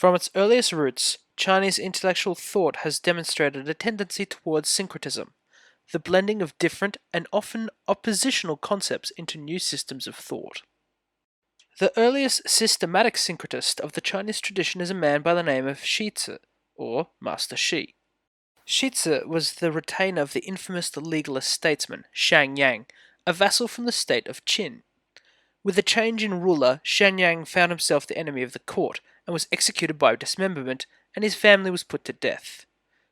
From its earliest roots, Chinese intellectual thought has demonstrated a tendency towards syncretism, the blending of different and often oppositional concepts into new systems of thought. The earliest systematic syncretist of the Chinese tradition is a man by the name of Shizi, or Master Shi. Shizi was the retainer of the infamous legalist statesman Shang Yang, a vassal from the state of Qin. With the change in ruler, Shang Yang found himself the enemy of the court and was executed by dismemberment, and his family was put to death.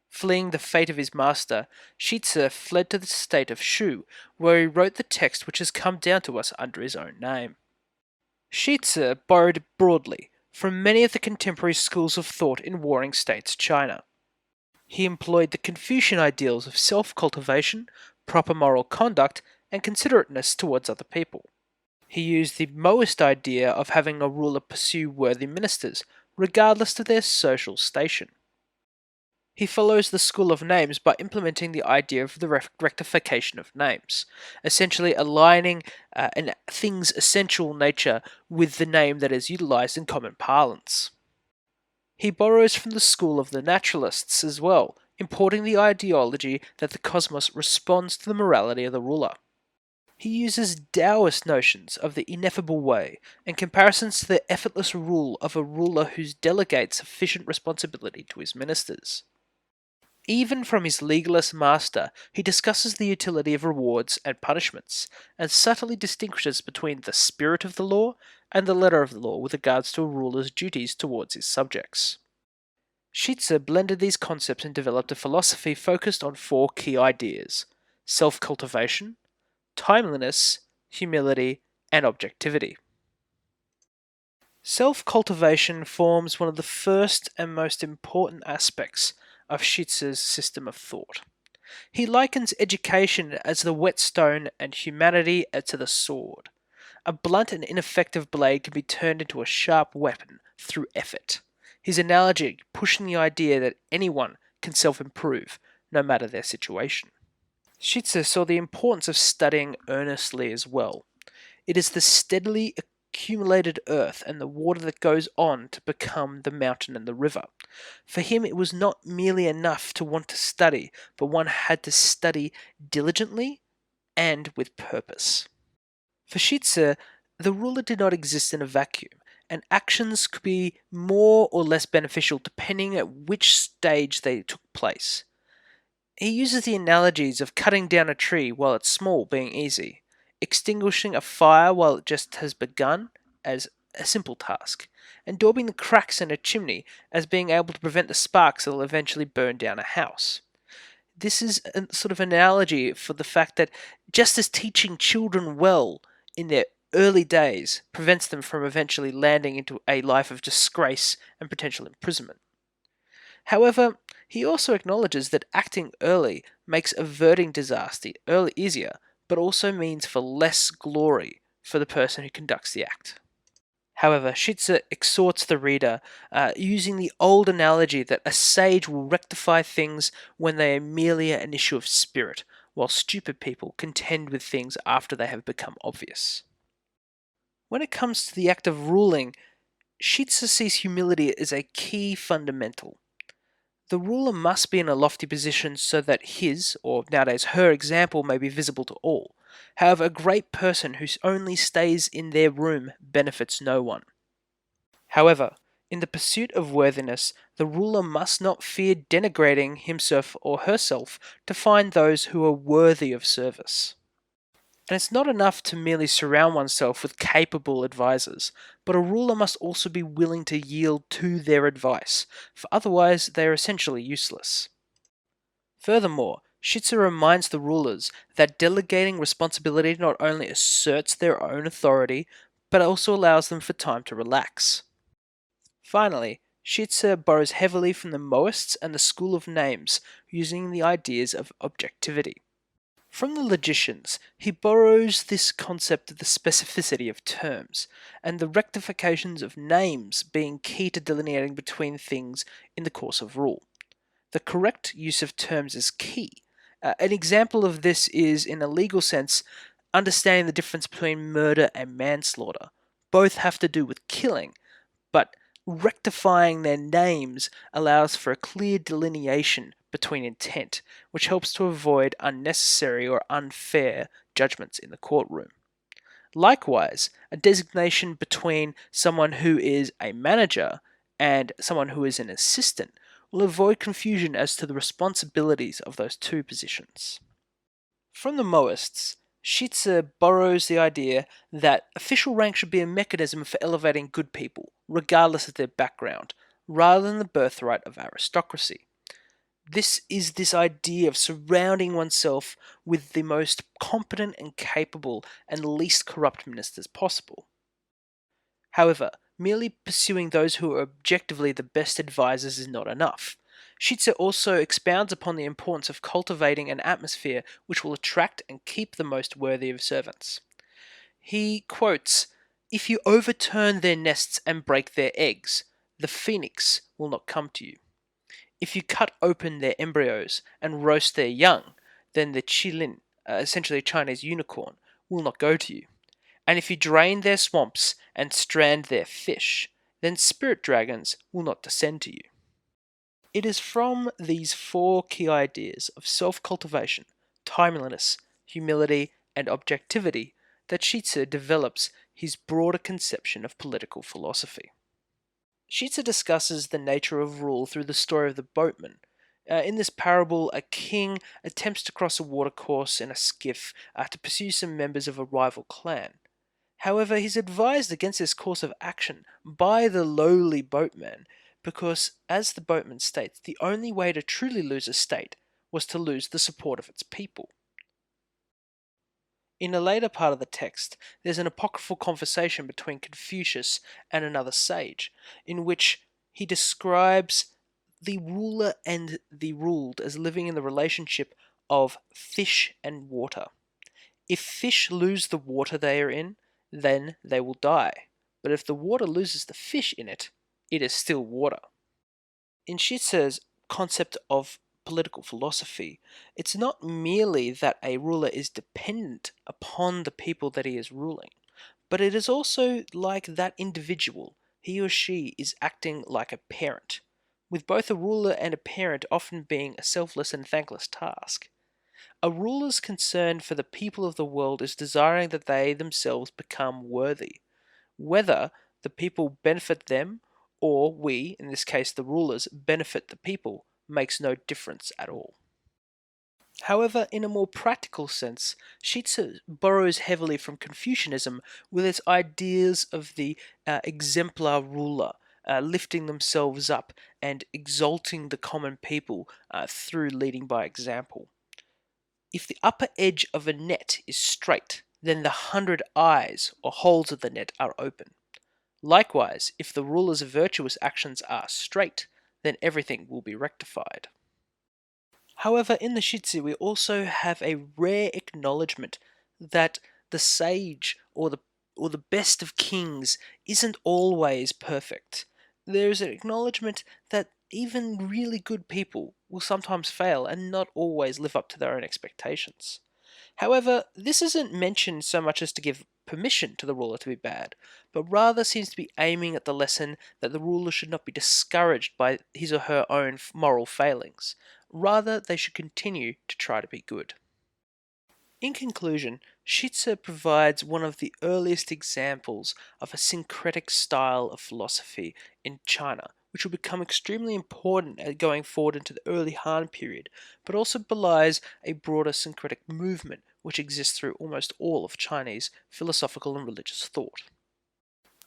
Fleeing the fate of his master, Shizi fled to the state of Shu, where he wrote the text which has come down to us under his own name. Shizi borrowed broadly from many of the contemporary schools of thought in warring states China. He employed the Confucian ideals of self-cultivation, proper moral conduct, and considerateness towards other people. He used the Maoist idea of having a ruler pursue worthy ministers, regardless of their social station. He follows the school of names by implementing the idea of the rectification of names, essentially aligning a thing's essential nature with the name that is utilized in common parlance. He borrows from the school of the naturalists as well, importing the ideology that the cosmos responds to the morality of the ruler. He uses Taoist notions of the ineffable way and comparisons to the effortless rule of a ruler who delegates sufficient responsibility to his ministers. Even from his legalist master, he discusses the utility of rewards and punishments, and subtly distinguishes between the spirit of the law and the letter of the law with regards to a ruler's duties towards his subjects. Shizi blended these concepts and developed a philosophy focused on four key ideas: self-cultivation, timeliness, humility, and objectivity. Self-cultivation forms one of the first and most important aspects of Shizi's system of thought. He likens education as the whetstone and humanity to the sword. A blunt and ineffective blade can be turned into a sharp weapon through effort. His analogy pushing the idea that anyone can self-improve, no matter their situation. Shizi saw the importance of studying earnestly as well. It is the steadily accumulated earth and the water that goes on to become the mountain and the river. For him, it was not merely enough to want to study, but one had to study diligently and with purpose. For Shizi, the ruler did not exist in a vacuum, and actions could be more or less beneficial depending at which stage they took place. He uses the analogies of cutting down a tree while it's small being easy, extinguishing a fire while it just has begun as a simple task, and daubing the cracks in a chimney as being able to prevent the sparks that will eventually burn down a house. This is a sort of analogy for the fact that just as teaching children well in their early days prevents them from eventually landing into a life of disgrace and potential imprisonment. However, he also acknowledges that acting early makes averting disaster early easier, but also means for less glory for the person who conducts the act. However, Shizi exhorts the reader using the old analogy that a sage will rectify things when they are merely an issue of spirit, while stupid people contend with things after they have become obvious. When it comes to the act of ruling, Shizi sees humility as a key fundamental. The ruler must be in a lofty position so that his, or nowadays her, example may be visible to all. However, a great person who only stays in their room benefits no one. However, in the pursuit of worthiness, the ruler must not fear denigrating himself or herself to find those who are worthy of service. And it's not enough to merely surround oneself with capable advisors, but a ruler must also be willing to yield to their advice, for otherwise they are essentially useless. Furthermore, Shizi reminds the rulers that delegating responsibility not only asserts their own authority, but also allows them for time to relax. Finally, Shizi borrows heavily from the Maoists and the school of names, using the ideas of objectivity. From the logicians, he borrows this concept of the specificity of terms, and the rectifications of names being key to delineating between things in the course of rule. The correct use of terms is key. An example of this is, in a legal sense, understanding the difference between murder and manslaughter. Both have to do with killing, but rectifying their names allows for a clear delineation between intent, which helps to avoid unnecessary or unfair judgments in the courtroom. Likewise, a designation between someone who is a manager and someone who is an assistant will avoid confusion as to the responsibilities of those two positions. From the Moists, Shizi borrows the idea that official rank should be a mechanism for elevating good people, regardless of their background, rather than the birthright of aristocracy. This idea of surrounding oneself with the most competent and capable and least corrupt ministers possible. However, merely pursuing those who are objectively the best advisors is not enough. Shizi also expounds upon the importance of cultivating an atmosphere which will attract and keep the most worthy of servants. He quotes, "If you overturn their nests and break their eggs, the phoenix will not come to you. If you cut open their embryos and roast their young, then the qilin, essentially a Chinese unicorn, will not go to you. And if you drain their swamps and strand their fish, then spirit dragons will not descend to you." It is from these four key ideas of self-cultivation, timeliness, humility, and objectivity that Shizi develops his broader conception of political philosophy. Shizi discusses the nature of rule through the story of the boatman. In this parable, a king attempts to cross a watercourse in a skiff to pursue some members of a rival clan. However, he's advised against this course of action by the lowly boatman because, as the boatman states, the only way to truly lose a state was to lose the support of its people. In a later part of the text, there's an apocryphal conversation between Confucius and another sage, in which he describes the ruler and the ruled as living in the relationship of fish and water. If fish lose the water they are in, then they will die. But if the water loses the fish in it, it is still water. In Shizi's concept of political philosophy, it's not merely that a ruler is dependent upon the people that he is ruling, but it is also like that individual, he or she is acting like a parent, with both a ruler and a parent often being a selfless and thankless task. A ruler's concern for the people of the world is desiring that they themselves become worthy. Whether the people benefit them or we, in this case the rulers, benefit the people makes no difference at all. However, in a more practical sense, Shizi borrows heavily from Confucianism with its ideas of the exemplar ruler, lifting themselves up and exalting the common people through leading by example. If the upper edge of a net is straight, then the 100 eyes or holes of the net are open. Likewise, if the ruler's virtuous actions are straight, then everything will be rectified. However, in the Shizi, we also have a rare acknowledgement that the sage or the best of kings isn't always perfect. There is an acknowledgement that even really good people will sometimes fail and not always live up to their own expectations. However, this isn't mentioned so much as to give permission to the ruler to be bad, but rather seems to be aiming at the lesson that the ruler should not be discouraged by his or her own moral failings. Rather, they should continue to try to be good. In conclusion, Shizi provides one of the earliest examples of a syncretic style of philosophy in China, which will become extremely important going forward into the early Han period, but also belies a broader syncretic movement which exists through almost all of Chinese philosophical and religious thought.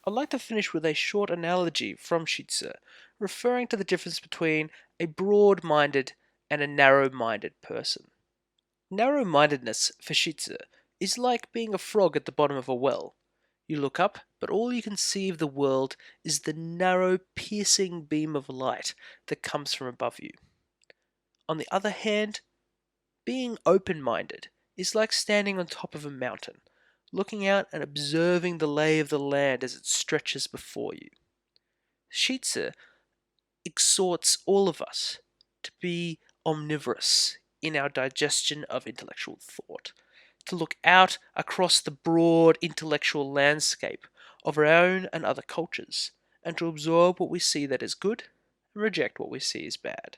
I'd like to finish with a short analogy from Shizi, referring to the difference between a broad-minded and a narrow-minded person. Narrow-mindedness for Shizi is like being a frog at the bottom of a well. You look up, but all you can see of the world is the narrow, piercing beam of light that comes from above you. On the other hand, being open-minded is like standing on top of a mountain, looking out and observing the lay of the land as it stretches before you. Shizi exhorts all of us to be omnivorous in our digestion of intellectual thought, to look out across the broad intellectual landscape of our own and other cultures, and to absorb what we see that is good and reject what we see as bad.